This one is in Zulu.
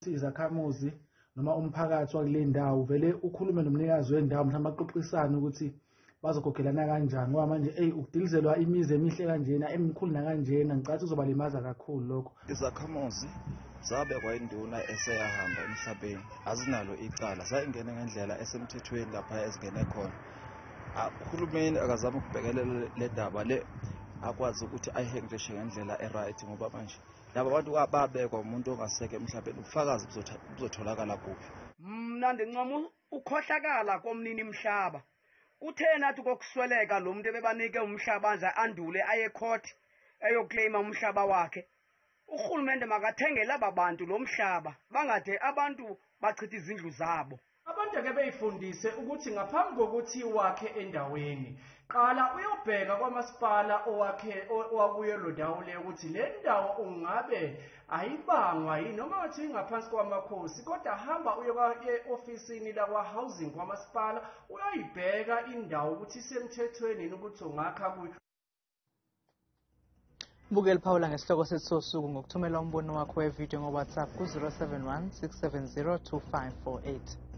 Izakhamuzi noma umphakathi wakule ndawo vele ukhulume nomnikazi wendawo mhlawumbe axoxisane ukuthi bazokhokhelana kanjani ngoba manje ukudilizelwa imizi emihle kanjena emikhulu nakanjena ngicathi uzobalimaza kakhulu lokho. Izakhamuzi zabekwa induna eseyahamba emhlabeni azinalo icala zayingene ngendlela esemthethweni lapha ezingene khona. Uhulumeni akazama ukubhekelela le ndaba le akwazi ukuthi ayihandle ngendlela eright ngoba manje laba bantu babekwa umuntu ongaseke emhlabeni ubufakazi buzotholakala kuphi. Mna ndincoma ukhohlakala komnini mhlaba. Kuthena athi kokusweleka lo muntu ebebanike umhlaba nje andule aye court eyoclaima umhlaba wakhe. Uhulumende makathengele ababantu lo mhlaba bangade abantu bachitha izindlu zabo. Abantu ake beyifundise ukuthi ngaphambi kokuthi wakhe endaweni qala uyobheka kwamasipala owakuyo lo ndawo le ukuthi le ndawo ungabe ayibangwa yini noma ngathi ingaphansi kwamakhosi kodwa hamba ofisini la kwa housing kwamasipala uyoyibheka indawo ukuthi isemthethweni ukuthi ungakha kuyo. Bukela Paula ngesihloko sethu sosuku ngokuthumela umbono wakho wevideo ngo WhatsApp ku 071 670 2548.